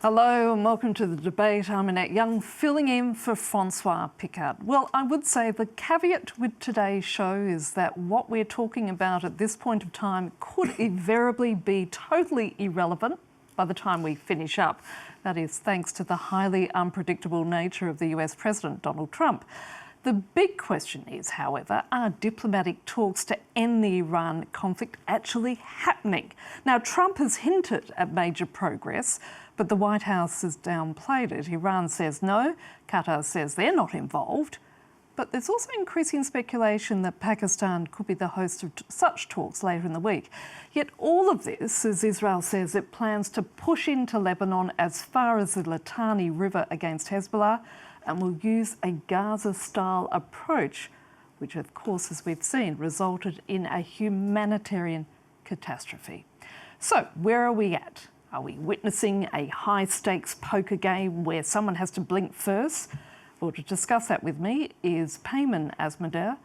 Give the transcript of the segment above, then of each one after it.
Hello and welcome to the debate. I'm Annette Young, filling in for Francois Picard. Well, I would say the caveat with today's show is that what we're talking about at this point of time could invariably be totally irrelevant by the time we finish up. That is thanks to the highly unpredictable nature of the US President, Donald Trump. The big question is, however, are diplomatic talks to end the Iran conflict actually happening? Now, Trump has hinted at major progress, but the White House has downplayed it. Iran says no, Qatar says they're not involved. But there's also increasing speculation that Pakistan could be the host of such talks later in the week. Yet all of this, as Israel says, it plans to push into Lebanon as far as the Litani River against Hezbollah and will use a Gaza-style approach, which of course, as we've seen, resulted in a humanitarian catastrophe. So where are we at? Are we witnessing a high-stakes poker game where someone has to blink first? Well, to discuss that with me is Payman Asmader,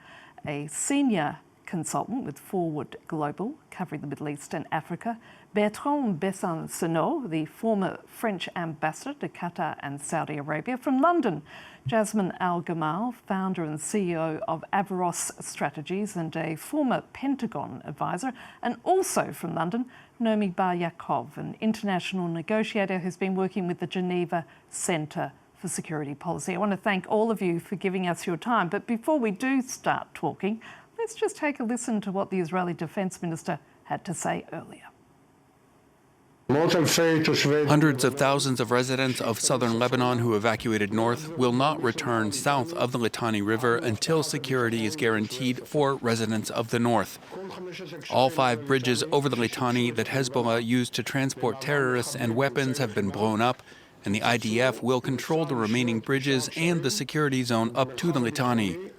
a senior consultant with Forward Global, covering the Middle East and Africa, Bertrand Besson-Senot, the former French ambassador to Qatar and Saudi Arabia. From London, Jasmine Al-Gamal, founder and CEO of Averroes Strategies and a former Pentagon advisor, and also from London, Nomi Bar-Yaakov, an international negotiator who's been working with the Geneva Centre for Security Policy. I want to thank all of you for giving us your time. But before we do start talking, let's just take a listen to what the Israeli Defence Minister had to say earlier. Hundreds of thousands of residents of southern Lebanon who evacuated north will not return south of the Litani River until security is guaranteed for residents of the north. All 5 bridges over the Litani that Hezbollah used to transport terrorists and weapons have been blown up, and the IDF will control the remaining bridges and the security zone up to the Litani.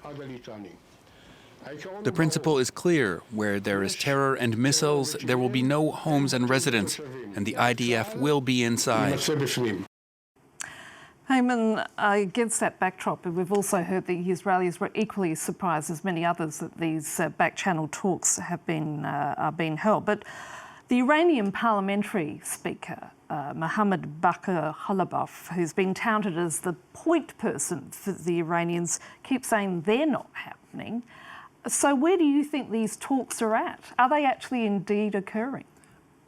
The principle is clear. Where there is terror and missiles, there will be no homes and residents, and the IDF will be inside. Payman, against that backdrop, we've also heard the Israelis were equally surprised, as many others, that these back-channel talks have been are being held. But the Iranian parliamentary speaker, Mohammad Bakr Khalibaf, who's been touted as the point person for the Iranians, keeps saying they're not happening. So where do you think these talks are at? Are they actually indeed occurring?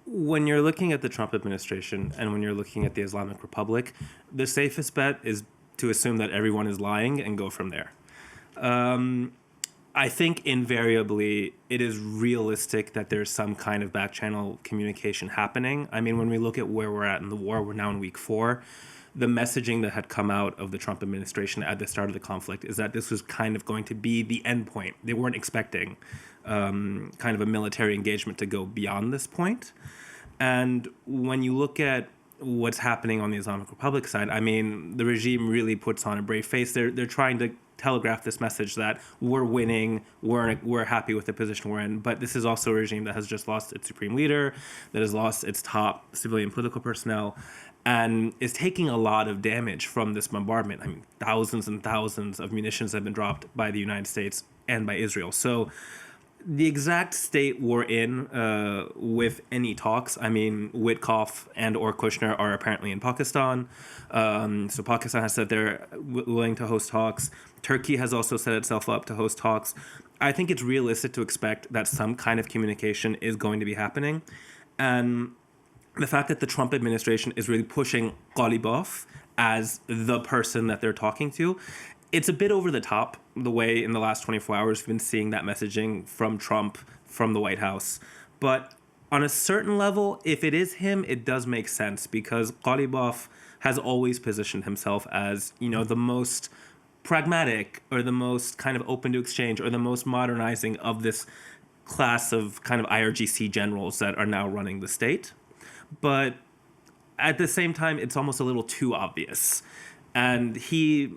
When you're looking at the Trump administration and when you're looking at the Islamic Republic, the safest bet is to assume that everyone is lying and go from there. I think invariably it is realistic that there's some kind of back-channel communication happening. I mean, when we look at where we're at in the war, we're now in week 4. The messaging that had come out of the Trump administration at the start of the conflict is that this was kind of going to be the end point. They weren't expecting kind of a military engagement to go beyond this point. And when you look at what's happening on the Islamic Republic side, I mean, the regime really puts on a brave face. They're trying to telegraph this message that we're winning, we're happy with the position we're in. But this is also a regime that has just lost its supreme leader, that has lost its top civilian political personnel, and is taking a lot of damage from this bombardment. I mean, thousands and thousands of munitions have been dropped by the United States and by Israel. So the exact state we're in with any talks, I mean, Witkoff and or Kushner are apparently in Pakistan. So Pakistan has said they're willing to host talks. Turkey has also set itself up to host talks. I think it's realistic to expect that some kind of communication is going to be happening. And the fact that the Trump administration is really pushing Ghalibaf as the person that they're talking to, it's a bit over the top, the way in the last 24 hours we've been seeing that messaging from Trump, from the White House. But on a certain level, if it is him, it does make sense because Ghalibaf has always positioned himself as, you know, the most pragmatic or the most kind of open to exchange or the most modernizing of this class of kind of IRGC generals that are now running the state. But at the same time, it's almost a little too obvious. And he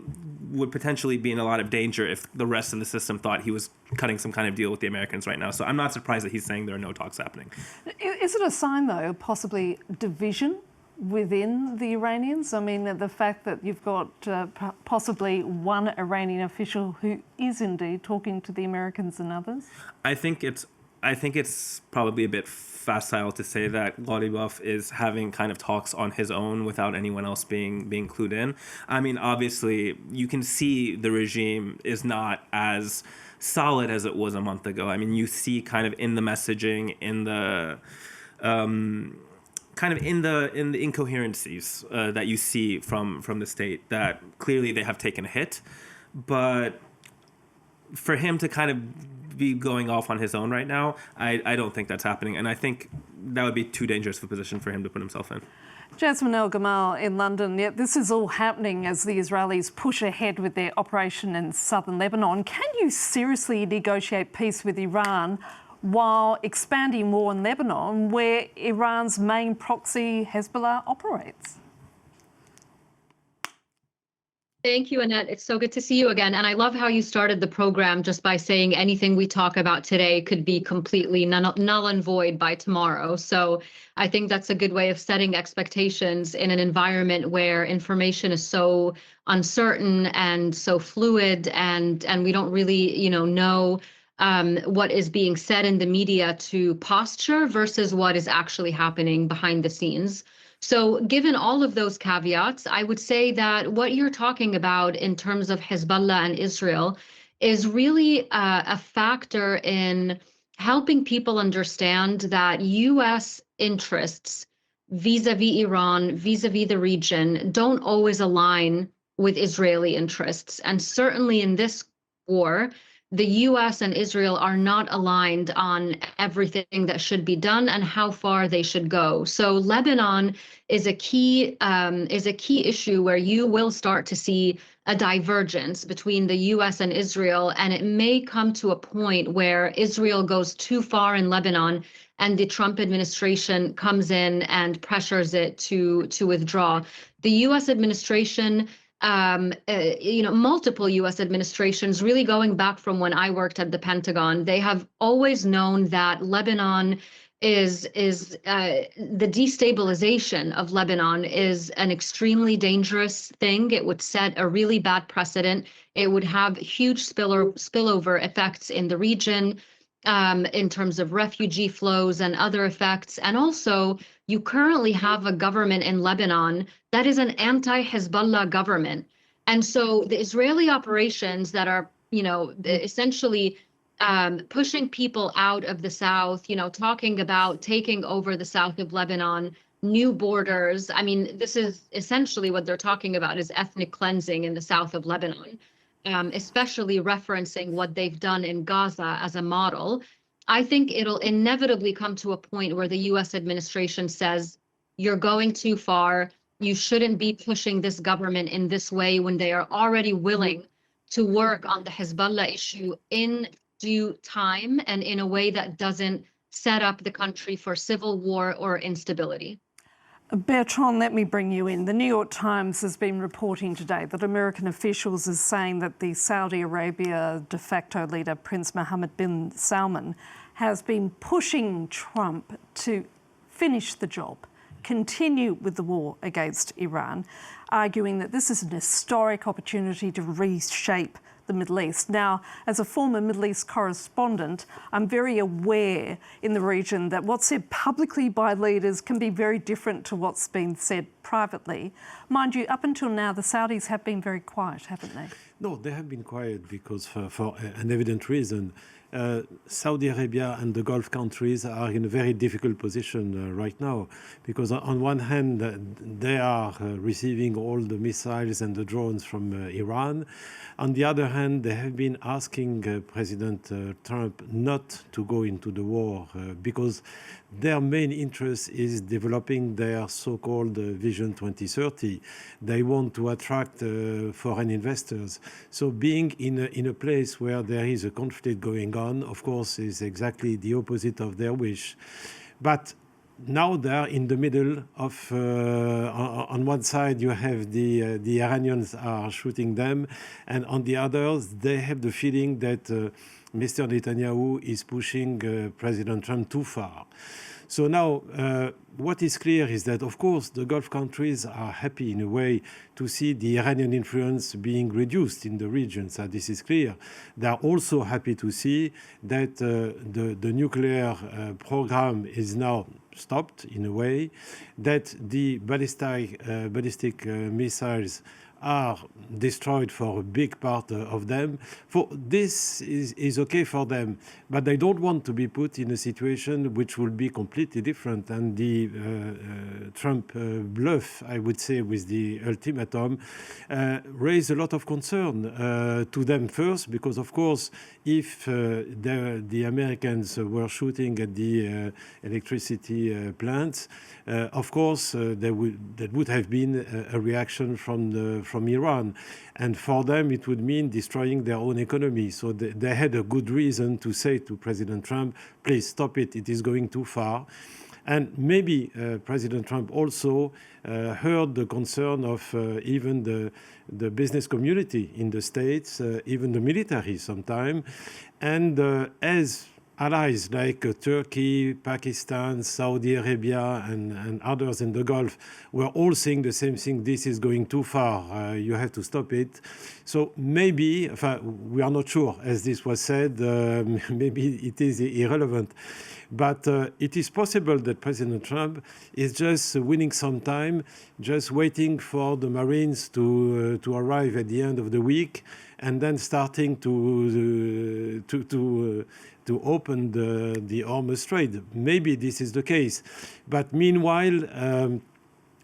would potentially be in a lot of danger if the rest of the system thought he was cutting some kind of deal with the Americans right now. So I'm not surprised that he's saying there are no talks happening. Is it a sign, though, of possibly division within the Iranians? I mean, the fact that you've got possibly one Iranian official who is indeed talking to the Americans and others? I think it's I think it's probably a bit facile to say that Ghalibaf is having kind of talks on his own without anyone else being clued in. I mean, obviously, you can see the regime is not as solid as it was a month ago. I mean, you see kind of in the messaging, in the kind of in the incoherencies that you see from the state, that clearly they have taken a hit. But for him to kind of be going off on his own right now, I don't think that's happening. And I think that would be too dangerous of a position for him to put himself in. Jasmine El Gamal in London. Yet this is all happening as the Israelis push ahead with their operation in southern Lebanon. Can you seriously negotiate peace with Iran while expanding war in Lebanon, where Iran's main proxy, Hezbollah, operates? Thank you, Annette. It's so good to see you again. And I love how you started the program just by saying anything we talk about today could be completely null and void by tomorrow. So I think that's a good way of setting expectations in an environment where information is so uncertain and so fluid, and we don't really, know what is being said in the media to posture versus what is actually happening behind the scenes. So given all of those caveats, I would say that what you're talking about in terms of Hezbollah and Israel is really a factor in helping people understand that U.S. interests vis-a-vis Iran, vis-a-vis the region, don't always align with Israeli interests. And certainly in this war, the U.S. and Israel are not aligned on everything that should be done and how far they should go. So Lebanon is a key issue where you will start to see a divergence between the U.S. and Israel, and it may come to a point where Israel goes too far in Lebanon and the Trump administration comes in and pressures it to withdraw. The U.S. administration, multiple U.S. administrations, really going back from when I worked at the Pentagon, they have always known that Lebanon is the destabilization of Lebanon is an extremely dangerous thing. It would set a really bad precedent. It would have huge spillover effects in the region, in terms of refugee flows and other effects. And also, you currently have a government in Lebanon that is an anti-Hezbollah government. And so the Israeli operations that are, essentially pushing people out of the south, talking about taking over the south of Lebanon, new borders. I mean, this is essentially what they're talking about is ethnic cleansing in the south of Lebanon, especially referencing what they've done in Gaza as a model. I think it'll inevitably come to a point where the U.S. administration says, you're going too far. You shouldn't be pushing this government in this way when they are already willing to work on the Hezbollah issue in due time and in a way that doesn't set up the country for civil war or instability. Bertrand, let me bring you in. The New York Times has been reporting today that American officials are saying that the Saudi Arabia de facto leader, Prince Mohammed bin Salman, has been pushing Trump to finish the job, continue with the war against Iran, arguing that this is an historic opportunity to reshape the Middle East. Now, as a former Middle East correspondent, I'm very aware in the region that what's said publicly by leaders can be very different to what's been said privately. Mind you, up until now, the Saudis have been very quiet, haven't they? No, they have been quiet because for an evident reason. Saudi Arabia and the Gulf countries are in a very difficult position right now, because on one hand, they are receiving all the missiles and the drones from Iran. On the other hand, they have been asking President Trump not to go into the war because their main interest is developing their so-called Vision 2030. They want to attract foreign investors. So being in a place where there is a conflict going on, of course, is exactly the opposite of their wish. But now they're in the middle of, on one side you have the Iranians are shooting them, and on the others they have the feeling that Mr. Netanyahu is pushing President Trump too far. So now, what is clear is that, of course, the Gulf countries are happy in a way to see the Iranian influence being reduced in the region. So this is clear. They are also happy to see that the nuclear program is now stopped in a way, that the ballistic missiles are destroyed for a big part of them. For this is okay for them, but they don't want to be put in a situation which will be completely different. And the Trump bluff, I would say, with the ultimatum raised a lot of concern to them first, because of course, if the Americans were shooting at the electricity plants, of course, there would have been a reaction from Iran. And for them, it would mean destroying their own economy. So they had a good reason to say to President Trump, please stop it, it is going too far. And maybe President Trump also heard the concern of even the business community in the States, even the military sometimes. And as allies like Turkey, Pakistan, Saudi Arabia, and others in the Gulf were all saying the same thing, this is going too far, you have to stop it. So maybe, we are not sure, as this was said, maybe it is irrelevant. But it is possible that President Trump is just winning some time, just waiting for the Marines to arrive at the end of the week, and then starting to open the Hormuz Strait. Maybe this is the case. But meanwhile,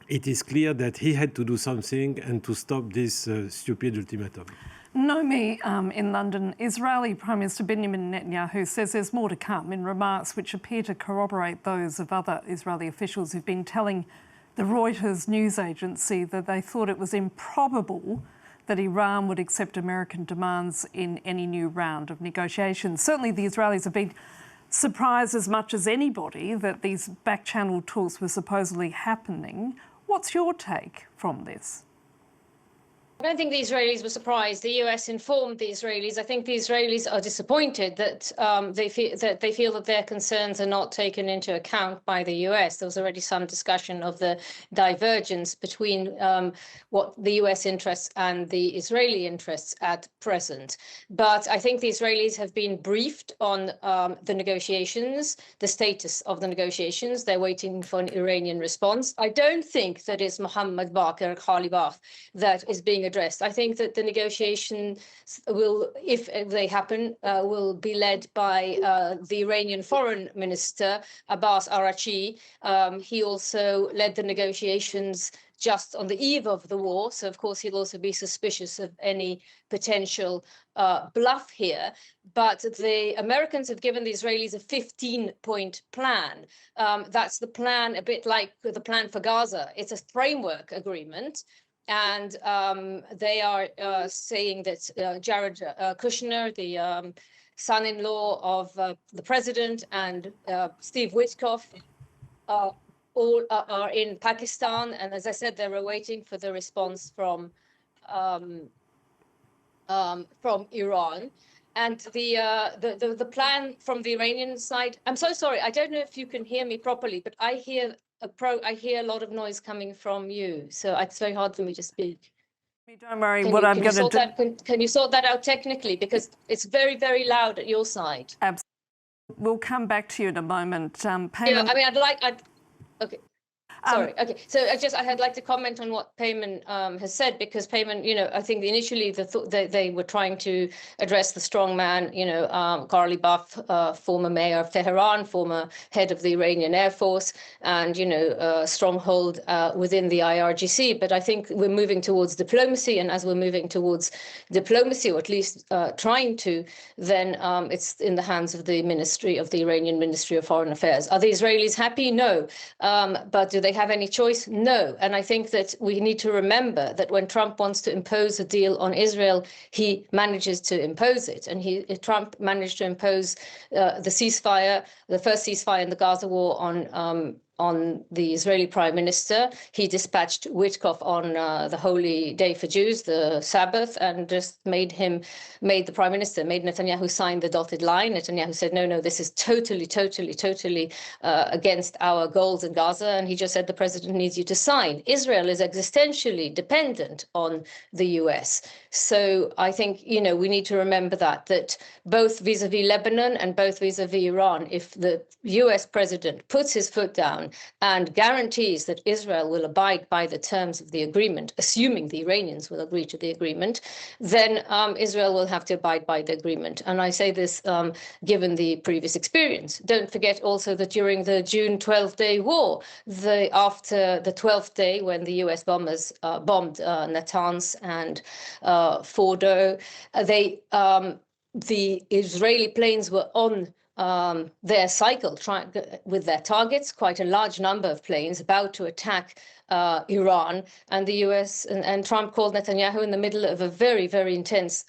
it is clear that he had to do something and to stop this stupid ultimatum. Nomi in London, Israeli Prime Minister Benjamin Netanyahu says there's more to come in remarks which appear to corroborate those of other Israeli officials who've been telling the Reuters news agency that they thought it was improbable that Iran would accept American demands in any new round of negotiations. Certainly the Israelis have been surprised as much as anybody that these back-channel talks were supposedly happening. What's your take from this? I don't think the Israelis were surprised. The US informed the Israelis. I think the Israelis are disappointed that they feel that their concerns are not taken into account by the US. There was already some discussion of the divergence between what the US interests and the Israeli interests at present. But I think the Israelis have been briefed on the negotiations, the status of the negotiations. They're waiting for an Iranian response. I don't think that it's Mohammed Bakr Khalibaf that is being addressed. I think that the negotiations will, if they happen, will be led by the Iranian Foreign Minister, Abbas Araghchi. He also led the negotiations just on the eve of the war. So, of course, he'll also be suspicious of any potential bluff here. But the Americans have given the Israelis a 15-point plan. That's the plan, a bit like the plan for Gaza. It's a framework agreement. And they are saying that Jared Kushner, the son-in-law of the president, and Steve Witkoff all are in Pakistan. And as I said, they're waiting for the response from Iran. And the plan from the Iranian side, I'm so sorry, I don't know if you can hear me properly, but I hear a lot of noise coming from you, so it's very hard for me to speak. Don't worry, I'm going to do. Can you sort that out technically, because it's very, very loud at your side. Absolutely. We'll come back to you in a moment. Yeah, I mean, okay. Sorry. Okay. So I'd like to comment on what Payman has said, because Payman, I think initially they were trying to address the strong man, Karli Buff, former mayor of Tehran, former head of the Iranian Air Force, and, stronghold within the IRGC. But I think we're moving towards diplomacy. And as we're moving towards diplomacy, or at least trying to, then it's in the hands of the Iranian Ministry of Foreign Affairs. Are the Israelis happy? No. But do they have any choice? No. And I think that we need to remember that when Trump wants to impose a deal on Israel, he manages to impose it. And Trump managed to impose the ceasefire, the first ceasefire in the Gaza war on on the Israeli prime minister. He dispatched Witkoff on the holy day for Jews, the Sabbath, and just made Netanyahu sign the dotted line. Netanyahu said, no, this is totally against our goals in Gaza. And he just said, the president needs you to sign. Israel is existentially dependent on the US. So I think, we need to remember that both vis-a-vis Lebanon and both vis-a-vis Iran, if the US president puts his foot down and guarantees that Israel will abide by the terms of the agreement, assuming the Iranians will agree to the agreement, then Israel will have to abide by the agreement. And I say this given the previous experience. Don't forget also that during the June 12-day war, after the 12th day when the US bombers bombed Natanz and Fordo, the Israeli planes were on their cycle with their targets, quite a large number of planes about to attack Iran, and the US and Trump called Netanyahu in the middle of a very, very intense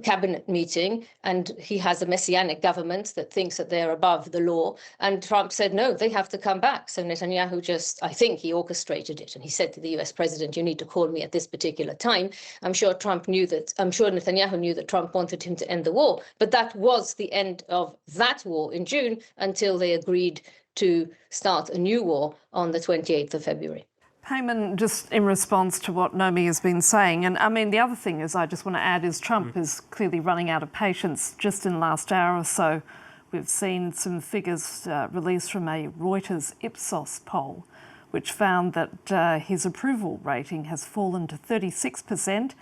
cabinet meeting, and he has a messianic government that thinks that they're above the law, and Trump said no, they have to come back. So Netanyahu I think he orchestrated it, and he said to the US president, you need to call me at this particular time. I'm sure Netanyahu knew that Trump wanted him to end the war, but that was the end of that war in June until they agreed to start a new war on the 28th of February. Payman, just in response to what Naomi has been saying, and I mean, the other thing is I just want to add is Trump is clearly running out of patience. Just in the last hour or so, we've seen some figures released from a Reuters Ipsos poll, which found that his approval rating has fallen to 36%,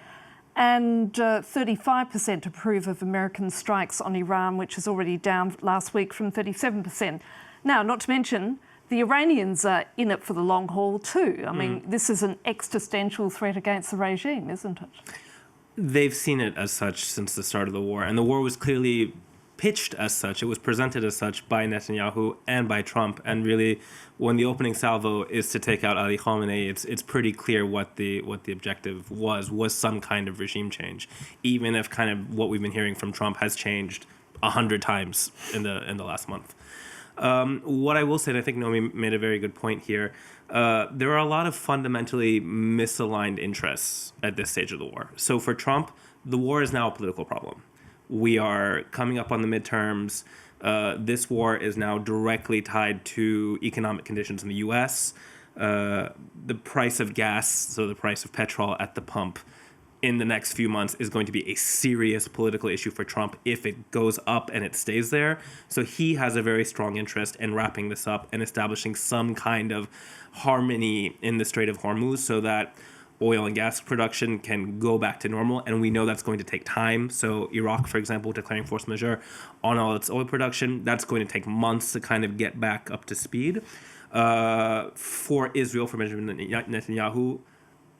and 35% approve of American strikes on Iran, which is already down last week from 37%. Now, not to mention, the Iranians are in it for the long haul too. I mean, this is an existential threat against the regime, isn't it? They've seen it as such since the start of the war, and the war was clearly pitched as such. It was presented as such by Netanyahu and by Trump, and really, when the opening salvo is to take out Ali Khamenei, it's pretty clear what the objective was some kind of regime change, even if kind of what we've been hearing from Trump has changed 100 times in the last month. What I will say, and I think Naomi made a very good point here, there are a lot of fundamentally misaligned interests at this stage of the war. So for Trump, the war is now a political problem. We are coming up on the midterms. This war is now directly tied to economic conditions in the U.S. The price of gas, so the price of petrol at the pump, in the next few months is going to be a serious political issue for Trump if it goes up and it stays there. So he has a very strong interest in wrapping this up and establishing some kind of harmony in the Strait of Hormuz so that oil and gas production can go back to normal. And we know that's going to take time. So Iraq, for example, declaring force majeure on all its oil production, that's going to take months to kind of get back up to speed. For Israel, for Benjamin Netanyahu,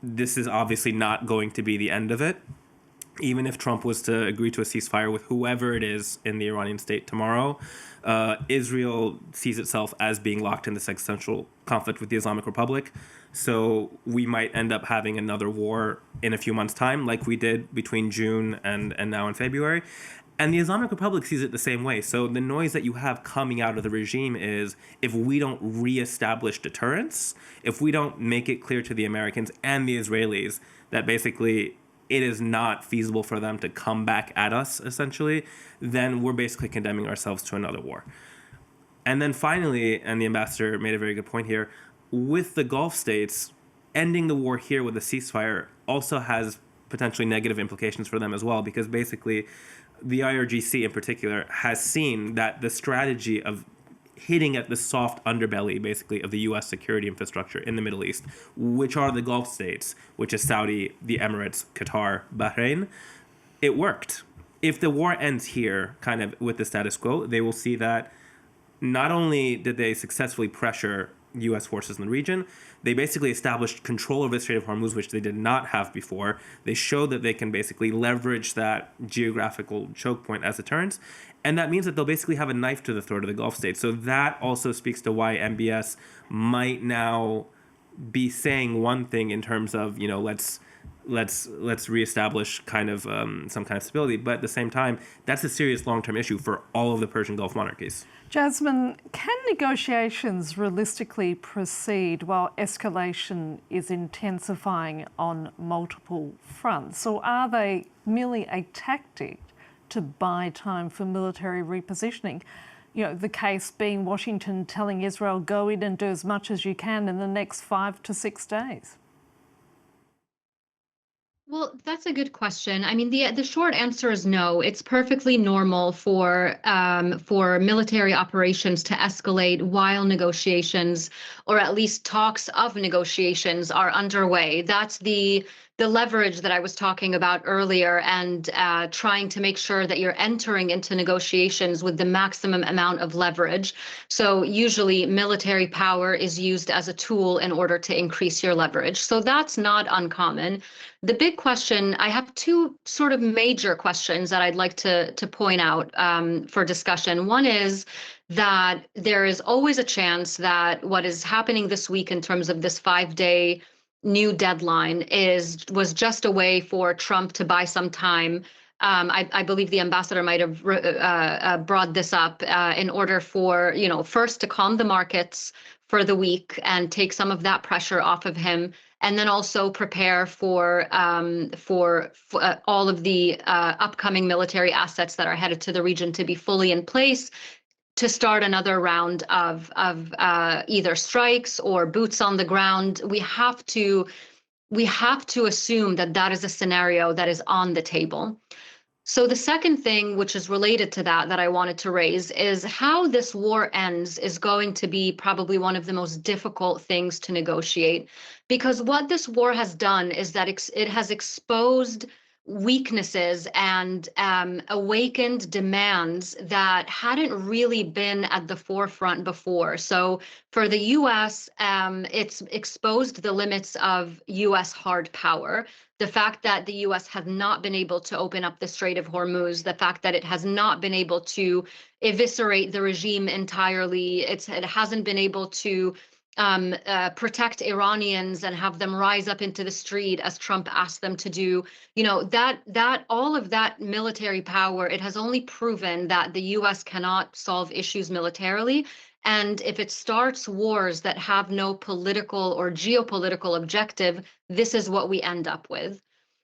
this is obviously not going to be the end of it. Even if Trump was to agree to a ceasefire with whoever it is in the Iranian state tomorrow, Israel sees itself as being locked in this existential conflict with the Islamic Republic. So we might end up having another war in a few months' time, like we did between June and now in February. And the Islamic Republic sees it the same way. So the noise that you have coming out of the regime is, if we don't reestablish deterrence, if we don't make it clear to the Americans and the Israelis that basically it is not feasible for them to come back at us, essentially, then we're basically condemning ourselves to another war. And then finally, and the ambassador made a very good point here, with the Gulf states, ending the war here with a ceasefire also has potentially negative implications for them as well, because basically the IRGC in particular has seen that the strategy of hitting at the soft underbelly, basically, of the U.S. security infrastructure in the Middle East, which are the Gulf states, which is Saudi, the Emirates, Qatar, Bahrain, it worked. If the war ends here, kind of with the status quo, they will see that not only did they successfully pressure U.S. forces in the region, they basically established control over the Strait of Hormuz, which they did not have before. They showed that they can basically leverage that geographical choke point as deterrence. And that means that they'll basically have a knife to the throat of the Gulf states. So that also speaks to why MBS might now be saying one thing in terms of, let's let's reestablish kind of some kind of stability. But at the same time, that's a serious long-term issue for all of the Persian Gulf monarchies. Jasmine, can negotiations realistically proceed while escalation is intensifying on multiple fronts, or are they merely a tactic to buy time for military repositioning? You know, the case being Washington telling Israel, go in and do as much as you can in the next 5 to 6 days. Well, that's a good question. I mean, the short answer is no. It's perfectly normal for military operations to escalate while negotiations, or at least talks of negotiations, are underway. That's the leverage that I was talking about earlier, and trying to make sure that you're entering into negotiations with the maximum amount of leverage. So usually military power is used as a tool in order to increase your leverage. So that's not uncommon. The big question, I have two sort of major questions that I'd like to point out for discussion. One is that there is always a chance that what is happening this week in terms of this 5-day new deadline was just a way for Trump to buy some time. I believe the ambassador might have brought this up in order for, first to calm the markets for the week and take some of that pressure off of him, and then also prepare for all of the upcoming military assets that are headed to the region to be fully in place, to start another round of either strikes or boots on the ground. We have to assume that that is a scenario that is on the table. So the second thing, which is related to that I wanted to raise, is how this war ends is going to be probably one of the most difficult things to negotiate, because what this war has done is that it has exposed weaknesses and awakened demands that hadn't really been at the forefront before. So for the US, it's exposed the limits of US hard power. The fact that the US has not been able to open up the Strait of Hormuz, the fact that it has not been able to eviscerate the regime entirely, it hasn't been able to protect Iranians and have them rise up into the street as Trump asked them to do. That all of that military power, it has only proven that the US cannot solve issues militarily. And if it starts wars that have no political or geopolitical objective, this is what we end up with.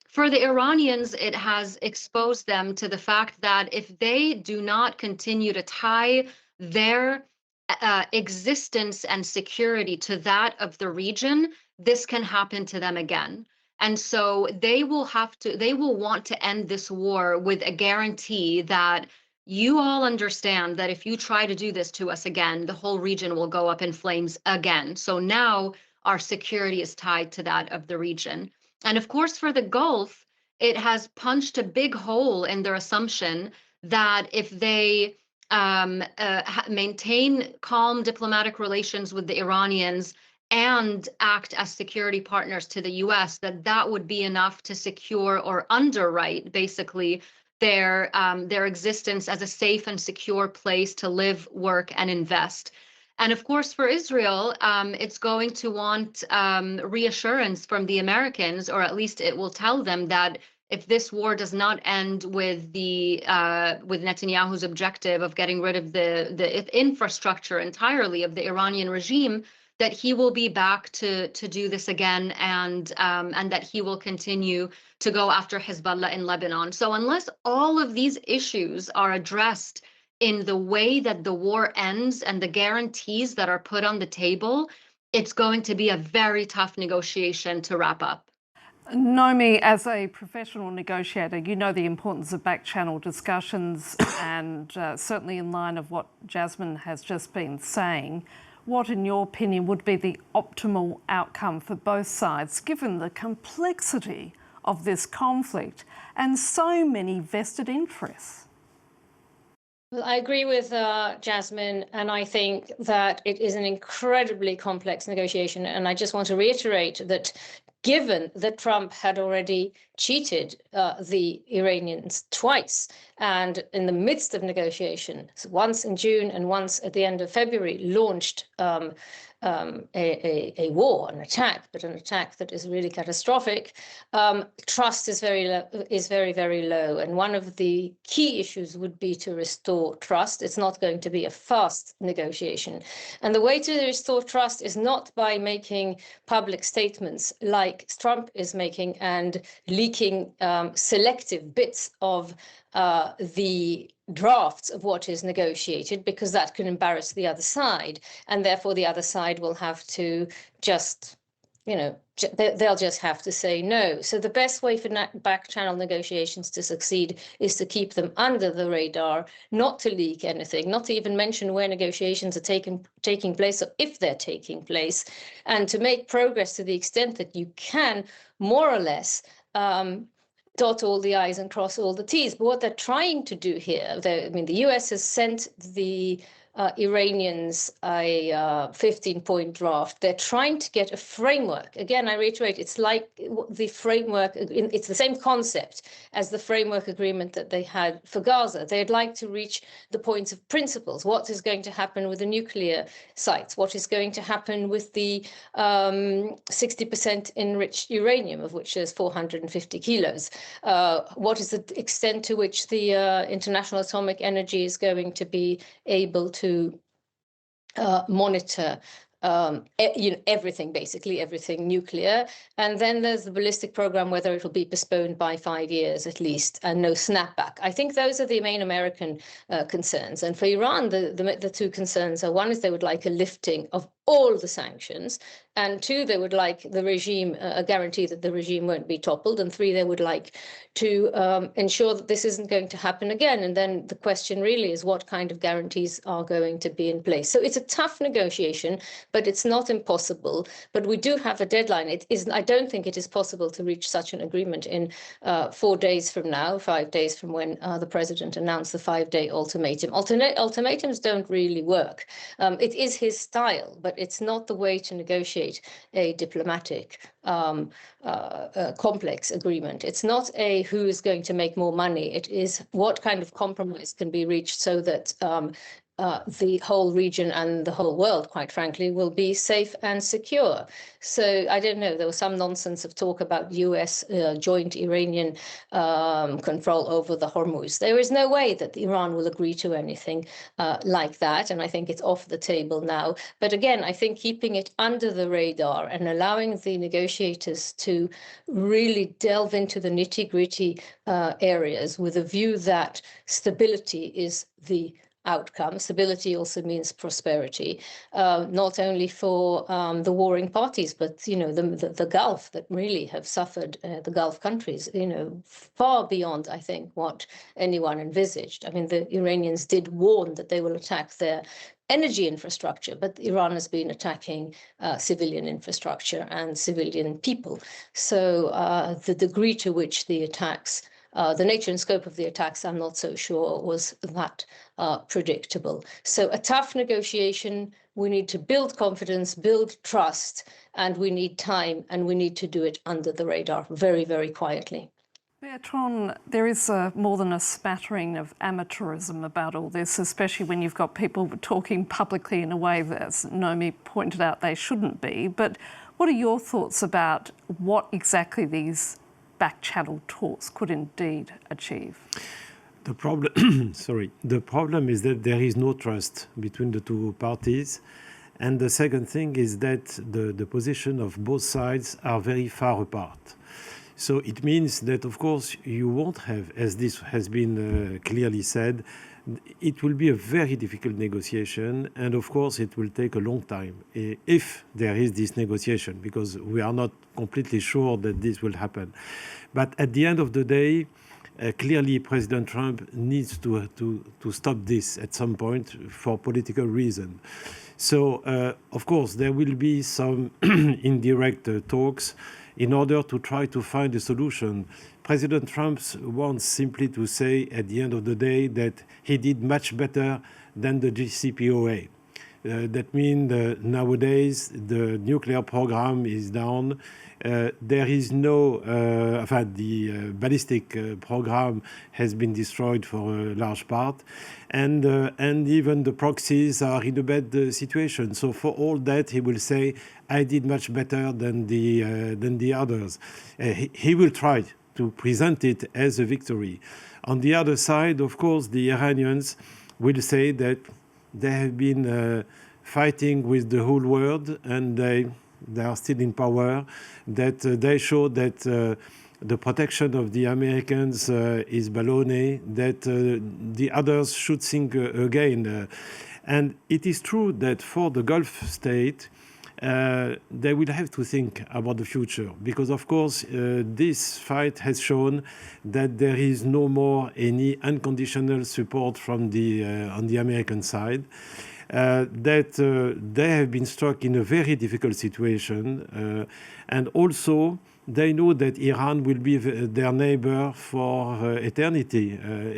For the Iranians, it has exposed them to the fact that if they do not continue to tie their existence and security to that of the region, this can happen to them again. And so they will want to end this war with a guarantee that you all understand that if you try to do this to us again, the whole region will go up in flames again. So now our security is tied to that of the region. And of course, for the Gulf, it has punched a big hole in their assumption that if they maintain calm diplomatic relations with the Iranians and act as security partners to the US, that would be enough to secure or underwrite basically their existence as a safe and secure place to live, work, and invest. And of course, for Israel, it's going to want reassurance from the Americans, or at least it will tell them that if this war does not end with Netanyahu's objective of getting rid of the infrastructure entirely of the Iranian regime, that he will be back to do this again, and that he will continue to go after Hezbollah in Lebanon. So unless all of these issues are addressed in the way that the war ends and the guarantees that are put on the table, it's going to be a very tough negotiation to wrap up. Nomi, as a professional negotiator, you know the importance of back-channel discussions, and certainly in line of what Jasmine has just been saying. What, in your opinion, would be the optimal outcome for both sides, given the complexity of this conflict and so many vested interests? Well, I agree with Jasmine, and I think that it is an incredibly complex negotiation. And I just want to reiterate that given that Trump had already cheated the Iranians twice, and in the midst of negotiations, once in June and once at the end of February, launched a war, an attack, but an attack that is really catastrophic, trust is very, very low. And one of the key issues would be to restore trust. It's not going to be a fast negotiation. And the way to restore trust is not by making public statements like Trump is making and leaking selective bits of the drafts of what is negotiated, because that can embarrass the other side, and therefore the other side will have to just, they'll just have to say no. So the best way for back channel negotiations to succeed is to keep them under the radar, not to leak anything, not to even mention where negotiations are taking place or if they're taking place, and to make progress to the extent that you can more or less dot all the I's and cross all the T's. But what they're trying to do here, the US has sent the Iranians a 15-point draft. They're trying to get a framework. Again, I reiterate, it's like the framework, it's the same concept as the framework agreement that they had for Gaza. They'd like to reach the points of principles. What is going to happen with the nuclear sites? What is going to happen with the 60% enriched uranium, of which there's 450 kilos? What is the extent to which the International Atomic Energy is going to be able to monitor everything, basically everything nuclear? And then there's the ballistic program, whether it will be postponed by 5 years at least, and no snapback. I think those are the main American concerns. And for Iran, the two concerns are, one is they would like a lifting of all the sanctions, and two, they would like the regime, a guarantee that the regime won't be toppled, and three, they would like to ensure that this isn't going to happen again. And then the question really is, what kind of guarantees are going to be in place? So it's a tough negotiation, but it's not impossible. But we do have a deadline. I don't think it is possible to reach such an agreement in 4 days from now, 5 days from when the president announced the 5-day ultimatum. Ultimatums don't really work. It is his style, but it's not the way to negotiate a diplomatic complex agreement. It's not a who is going to make more money. It is what kind of compromise can be reached so that the whole region and the whole world, quite frankly, will be safe and secure. So I don't know, there was some nonsense of talk about US joint Iranian control over the Hormuz. There is no way that Iran will agree to anything like that, and I think it's off the table now. But again, I think keeping it under the radar and allowing the negotiators to really delve into the nitty-gritty areas with a view that stability is the outcome. Stability also means prosperity, not only for the warring parties, but the Gulf that really have suffered, the Gulf countries, far beyond, I think, what anyone envisaged. I mean, the Iranians did warn that they will attack their energy infrastructure, but Iran has been attacking civilian infrastructure and civilian people. So the degree to which the attacks, the nature and scope of the attacks, I'm not so sure was that predictable. So a tough negotiation. We need to build confidence, build trust, and we need time, and we need to do it under the radar, very, very quietly. Bertrand, there is more than a smattering of amateurism about all this, especially when you've got people talking publicly in a way that, as Naomi pointed out, they shouldn't be. But what are your thoughts about what exactly these back-channel talks could indeed achieve? The problem, the problem is that there is no trust between the two parties. And the second thing is that the position of both sides are very far apart. So it means that, of course, you won't have, as this has been clearly said, it will be a very difficult negotiation. And of course, it will take a long time if there is this negotiation, because we are not completely sure that this will happen. But at the end of the day, clearly, President Trump needs to stop this at some point for political reason. So, of course, there will be some indirect talks in order to try to find a solution. President Trump wants simply to say at the end of the day that he did much better than the JCPOA. That means nowadays the nuclear program is down. There is no, the ballistic program has been destroyed for a large part, and even the proxies are in a bad situation. So for all that, he will say, "I did much better than the others." He will try to present it as a victory. On the other side, of course, the Iranians will say that they have been fighting with the whole world, and they are still in power, that they show that the protection of the Americans is baloney, that the others should think again. And it is true that for the Gulf state, they will have to think about the future, because of course this fight has shown that there is no more any unconditional support from on the American side. That they have been struck in a very difficult situation, and also they know that Iran will be their neighbor for eternity.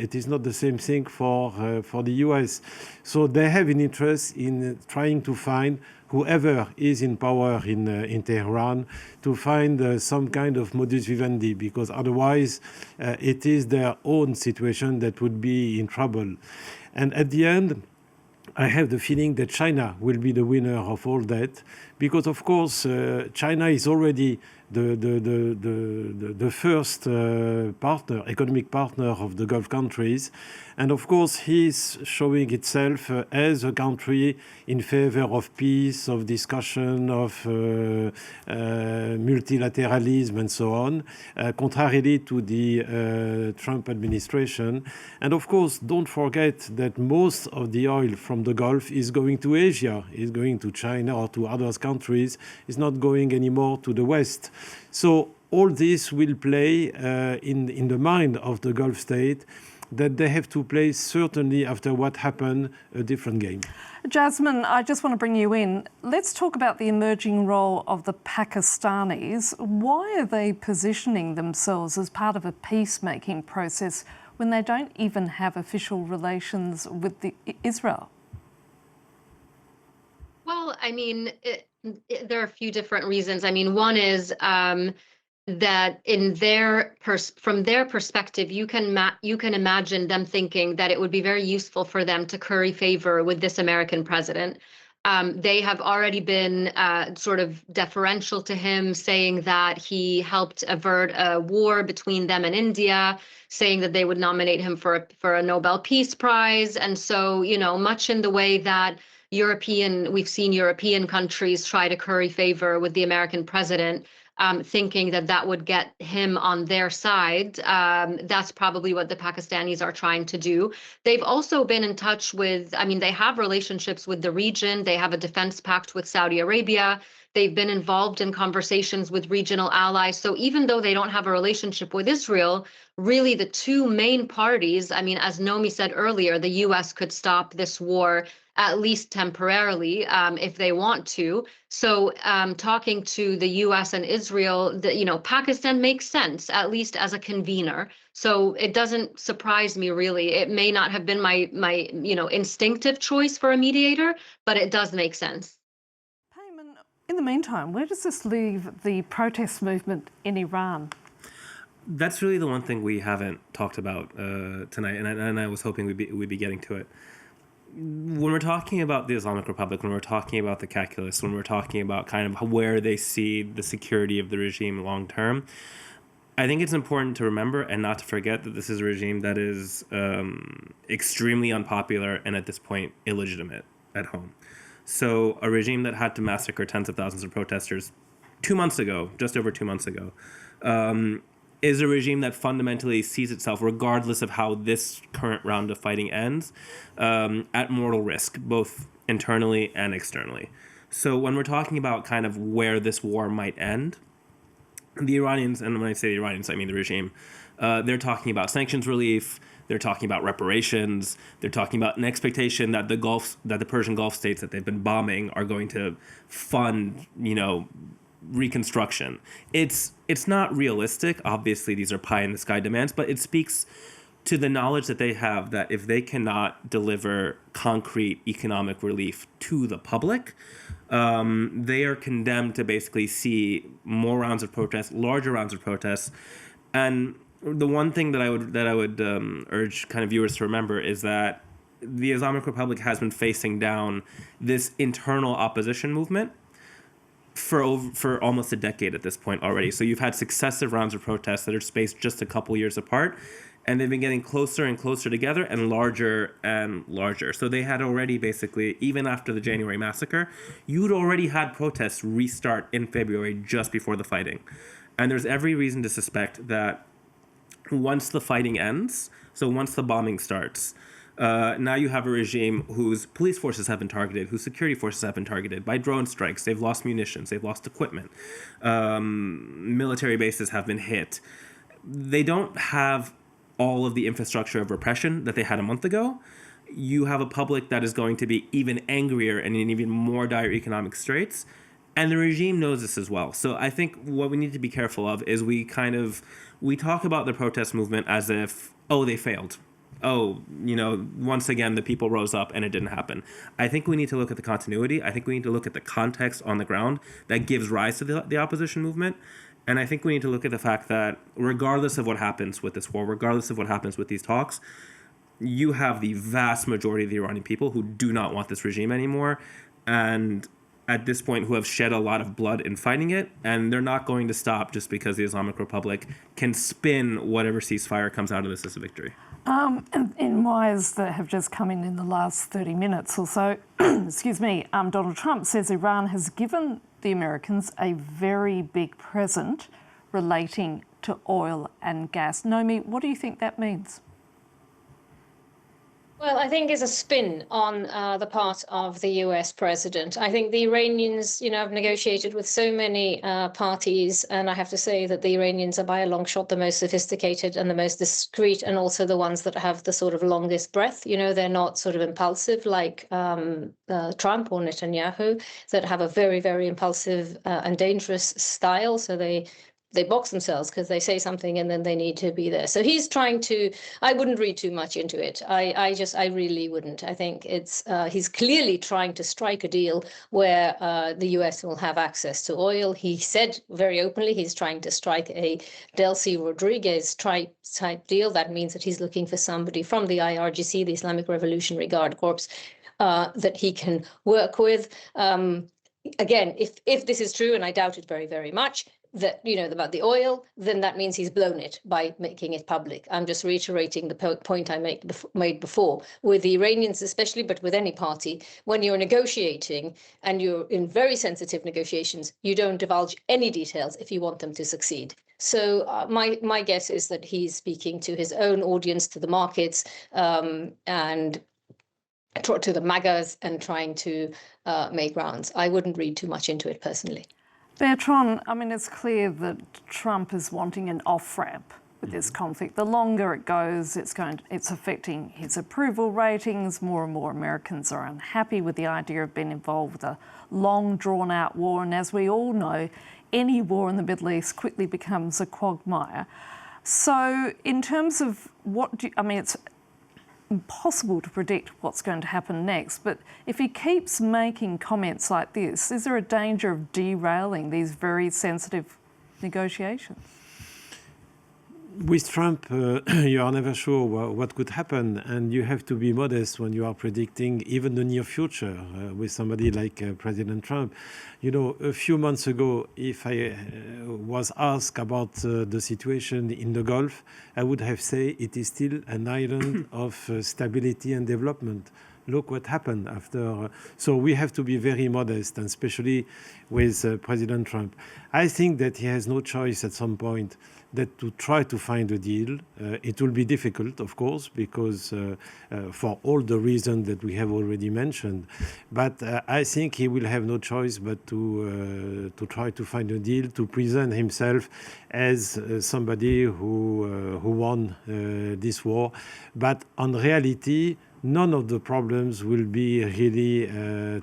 It is not the same thing for the US. So they have an interest in trying to find whoever is in power in Tehran to find some kind of modus vivendi, because otherwise it is their own situation that would be in trouble. And at the end, I have the feeling that China will be the winner of all that, because of course China is already the first economic partner of the Gulf countries, and of course he's showing itself as a country in favor of peace, of discussion, of multilateralism, and so on, contrarily to the Trump administration. And of course, don't forget that most of the oil from the Gulf is going to Asia, is going to China or to other countries, is not going anymore to the West. So all this will play in the mind of the Gulf state, that they have to play, certainly after what happened, a different game. Jasmine, I just want to bring you in. Let's talk about the emerging role of the Pakistanis. Why are they positioning themselves as part of a peacemaking process when they don't even have official relations with Israel? Well, I mean, there are a few different reasons. I mean, one is that from their perspective, you can imagine them thinking that it would be very useful for them to curry favor with this American president. They have already been sort of deferential to him, saying that he helped avert a war between them and India, saying that they would nominate him for a Nobel Peace Prize. And so, much in the way that we've seen European countries try to curry favor with the American president, thinking that would get him on their side. That's probably what the Pakistanis are trying to do. They've also been in touch with, they have relationships with the region. They have a defense pact with Saudi Arabia. They've been involved in conversations with regional allies. So even though they don't have a relationship with Israel, really the two main parties, as Nomi said earlier, the US could stop this war at least temporarily if they want to. So talking to the US and Israel, Pakistan makes sense, at least as a convener. So it doesn't surprise me, really. It may not have been my instinctive choice for a mediator, but it does make sense. In the meantime, where does this leave the protest movement in Iran? That's really the one thing we haven't talked about tonight, and I was hoping we'd be getting to it. When we're talking about the Islamic Republic, when we're talking about the calculus, when we're talking about kind of where they see the security of the regime long term, I think it's important to remember and not to forget that this is a regime that is extremely unpopular and at this point illegitimate at home. So a regime that had to massacre tens of thousands of protesters 2 months ago, just over 2 months ago, is a regime that fundamentally sees itself, regardless of how this current round of fighting ends, at mortal risk, both internally and externally. So when we're talking about kind of where this war might end, the Iranians, and when I say the Iranians, I mean the regime, they're talking about sanctions relief. They're talking about reparations. They're talking about an expectation that the Persian Gulf states that they've been bombing are going to fund, reconstruction. It's not realistic. Obviously, these are pie in the sky demands, but it speaks to the knowledge that they have that if they cannot deliver concrete economic relief to the public, they are condemned to basically see more rounds of protests, larger rounds of protests. And the one thing that I would urge kind of viewers to remember is that the Islamic Republic has been facing down this internal opposition movement for almost a decade at this point already. So you've had successive rounds of protests that are spaced just a couple years apart, and they've been getting closer and closer together and larger. So they had already basically, even after the January massacre, you'd already had protests restart in February just before the fighting. And there's every reason to suspect that once the fighting ends, so once the bombing starts, now you have a regime whose police forces have been targeted, whose security forces have been targeted by drone strikes. They've lost munitions. They've lost equipment. Military bases have been hit. They don't have all of the infrastructure of repression that they had a month ago. You have a public that is going to be even angrier and in even more dire economic straits. And the regime knows this as well. So I think what we need to be careful of is we talk about the protest movement as if, oh, they failed. Oh, once again, the people rose up and it didn't happen. I think we need to look at the continuity. I think we need to look at the context on the ground that gives rise to the opposition movement. And I think we need to look at the fact that regardless of what happens with this war, regardless of what happens with these talks, you have the vast majority of the Iranian people who do not want this regime anymore. And at this point, who have shed a lot of blood in fighting it, and they're not going to stop just because the Islamic Republic can spin whatever ceasefire comes out of this as a victory. And in wires that have just come in the last 30 minutes or so, Donald Trump says Iran has given the Americans a very big present relating to oil and gas. Naomi, what do you think that means? Well, I think it's a spin on the part of the US president. I think the Iranians, have negotiated with so many parties, and I have to say that the Iranians are by a long shot the most sophisticated and the most discreet, and also the ones that have the sort of longest breath. They're not sort of impulsive like Trump or Netanyahu, that have a very, very impulsive and dangerous style. So they box themselves because they say something and then they need to be there. So he's trying to, I wouldn't read too much into it. I really wouldn't. I think he's clearly trying to strike a deal where the US will have access to oil. He said very openly he's trying to strike a Delcy Rodriguez type deal. That means that he's looking for somebody from the IRGC, the Islamic Revolutionary Guard Corps, that he can work with. Again, if this is true, and I doubt it very, very much, that about the oil, then that means he's blown it by making it public. I'm just reiterating the point I made before with the Iranians especially, but with any party. When you're negotiating and you're in very sensitive negotiations, you don't divulge any details if you want them to succeed. So my guess is that he's speaking to his own audience, to the markets, and to the MAGAs, and trying to make rounds. I wouldn't read too much into it personally. Bertrand, it's clear that Trump is wanting an off-ramp with this conflict. The longer it goes, it's affecting his approval ratings. More and more Americans are unhappy with the idea of being involved with a long, drawn-out war. And as we all know, any war in the Middle East quickly becomes a quagmire. So in terms of it's impossible to predict what's going to happen next, but if he keeps making comments like this, is there a danger of derailing these very sensitive negotiations? With Trump, you are never sure what could happen, and you have to be modest when you are predicting even the near future with somebody like President Trump. A few months ago, if I was asked about the situation in the Gulf, I would have said it is still an island of stability and development. Look what happened after. So we have to be very modest, and especially with President Trump. I think that he has no choice at some point that to try to find a deal. It will be difficult, of course, because for all the reasons that we have already mentioned. But I think he will have no choice but to try to find a deal, to present himself as somebody who won this war. But on reality, none of the problems will be really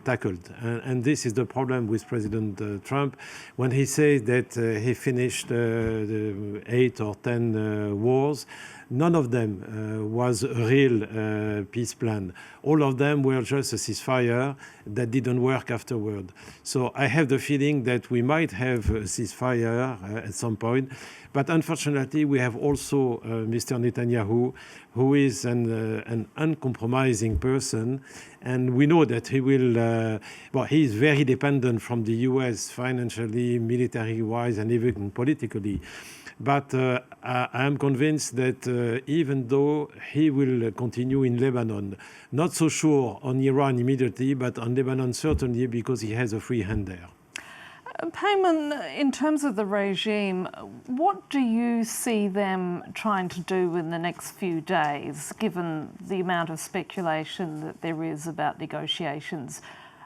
tackled. And this is the problem with President Trump. When he says that he finished the 8 or 10 wars, none of them was a real peace plan. All of them were just a ceasefire that didn't work afterward. So I have the feeling that we might have a ceasefire at some point. But unfortunately, we have also Mr. Netanyahu, who is an uncompromising person. And we know that he will, he is very dependent from the US financially, military-wise, and even politically. But I am convinced that even though he will continue in Lebanon, not so sure on Iran immediately, but on Lebanon certainly, because he has a free hand there. Payman, in terms of the regime, what do you see them trying to do in the next few days, given the amount of speculation that there is about negotiations?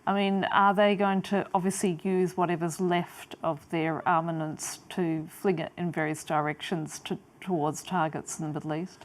I mean, are they going to obviously use whatever's left of their armaments to fling it in various directions towards targets in the Middle East?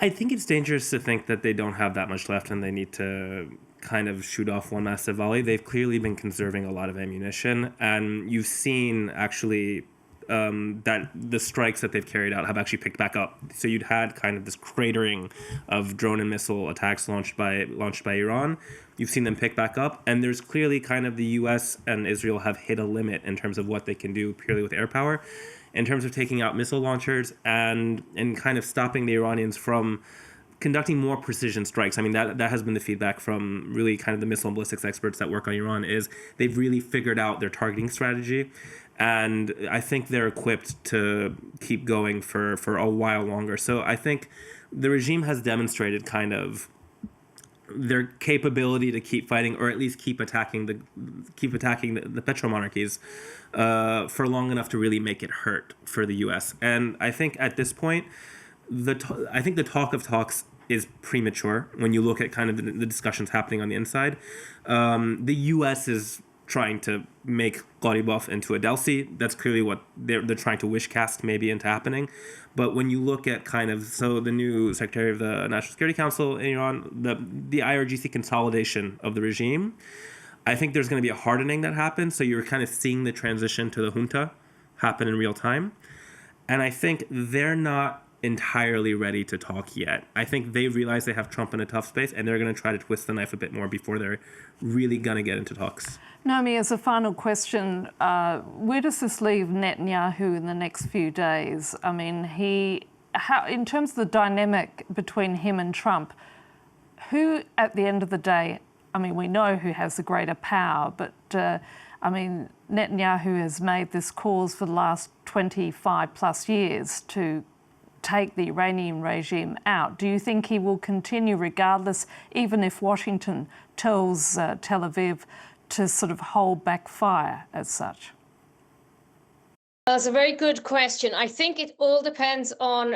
I think it's dangerous to think that they don't have that much left and they need to kind of shoot off one massive volley. They've clearly been conserving a lot of ammunition, and you've seen actually that the strikes that they've carried out have actually picked back up. So you'd had kind of this cratering of drone and missile attacks launched by Iran. You've seen them pick back up, and there's clearly kind of the US and Israel have hit a limit in terms of what they can do purely with air power, in terms of taking out missile launchers and kind of stopping the Iranians from conducting more precision strikes. I mean, that has been the feedback from really kind of the missile and ballistics experts that work on Iran, is they've really figured out their targeting strategy. And I think they're equipped to keep going for a while longer. So I think the regime has demonstrated kind of their capability to keep fighting, or at least keep attacking the petromonarchies for long enough to really make it hurt for the U.S. And I think at this point, I think the talk of talks is premature when you look at kind of the discussions happening on the inside. The U.S. is trying to make Gharibaf into a Delsi. That's clearly what they're trying to wish cast maybe into happening. But when you look at kind of, so the new Secretary of the National Security Council in Iran, the IRGC consolidation of the regime, I think there's going to be a hardening that happens. So you're kind of seeing the transition to the junta happen in real time. And I think they're not entirely ready to talk yet. I think they realize they have Trump in a tough space, and they're going to try to twist the knife a bit more before they're really going to get into talks. Naomi, as a final question, where does this leave Netanyahu in the next few days? I mean, in terms of the dynamic between him and Trump, who at the end of the day, I mean, we know who has the greater power, but I mean, Netanyahu has made this cause for the last 25 plus years to take the Iranian regime out. Do you think he will continue regardless, even if Washington tells Tel Aviv to sort of hold back fire as such? That's a very good question. I think it all depends on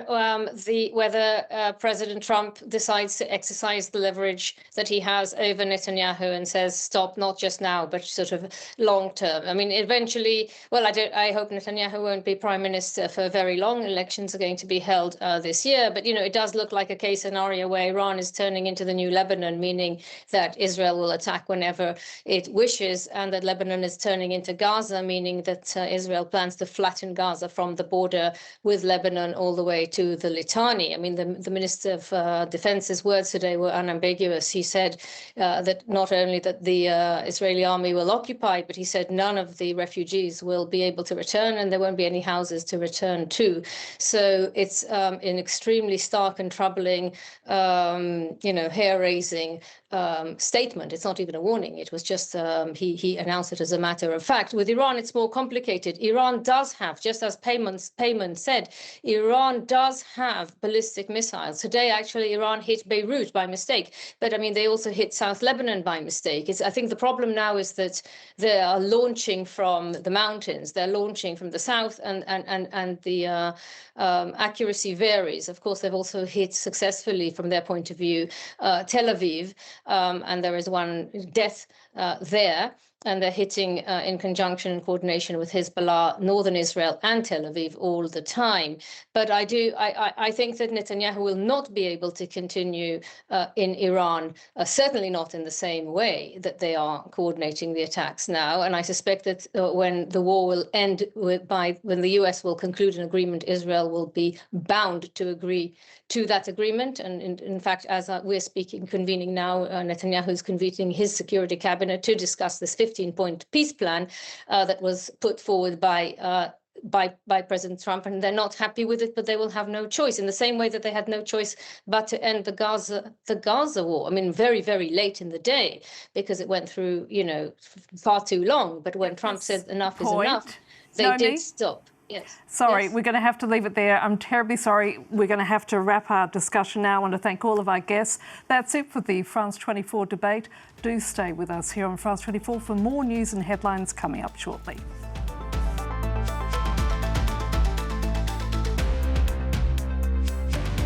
whether President Trump decides to exercise the leverage that he has over Netanyahu and says stop, not just now, but sort of long term. I mean, eventually, well, I hope Netanyahu won't be prime minister for very long. Elections are going to be held this year, but it does look like a case scenario where Iran is turning into the new Lebanon, meaning that Israel will attack whenever it wishes, and that Lebanon is turning into Gaza, meaning that Israel plans to flatten Gaza from the border with Lebanon all the way to the Litani. I mean, the Minister of Defense's words today were unambiguous. He said that not only that the Israeli army will occupy, but he said none of the refugees will be able to return, and there won't be any houses to return to. So it's an extremely stark and troubling, hair-raising statement. It's not even a warning. It was just he announced it as a matter of fact. With Iran, it's more complicated. Iran does have, just as Payman said, Iran does have ballistic missiles. Today, actually, Iran hit Beirut by mistake, but I mean, they also hit South Lebanon by mistake. I think the problem now is that they are launching from the mountains. They're launching from the south, and the accuracy varies. Of course, they've also hit successfully, from their point of view, Tel Aviv, and there is one death there. And they're hitting in conjunction and coordination with Hezbollah, northern Israel and Tel Aviv all the time. But I think that Netanyahu will not be able to continue in Iran, certainly not in the same way that they are coordinating the attacks now. And I suspect that when the war will end, when the US will conclude an agreement, Israel will be bound to agree to that agreement. And in fact, as we're convening now, Netanyahu is convening his security cabinet to discuss this 15-point peace plan that was put forward by President Trump, and they're not happy with it, but they will have no choice. In the same way that they had no choice but to end the Gaza war. I mean, very, very late in the day, because it went through, far too long. But when Trump said enough is enough, they did stop. Yes. Sorry, yes. We're going to have to leave it there. I'm terribly sorry. We're going to have to wrap our discussion now. I want to thank all of our guests. That's it for the France 24 debate. Do stay with us here on France 24 for more news and headlines coming up shortly.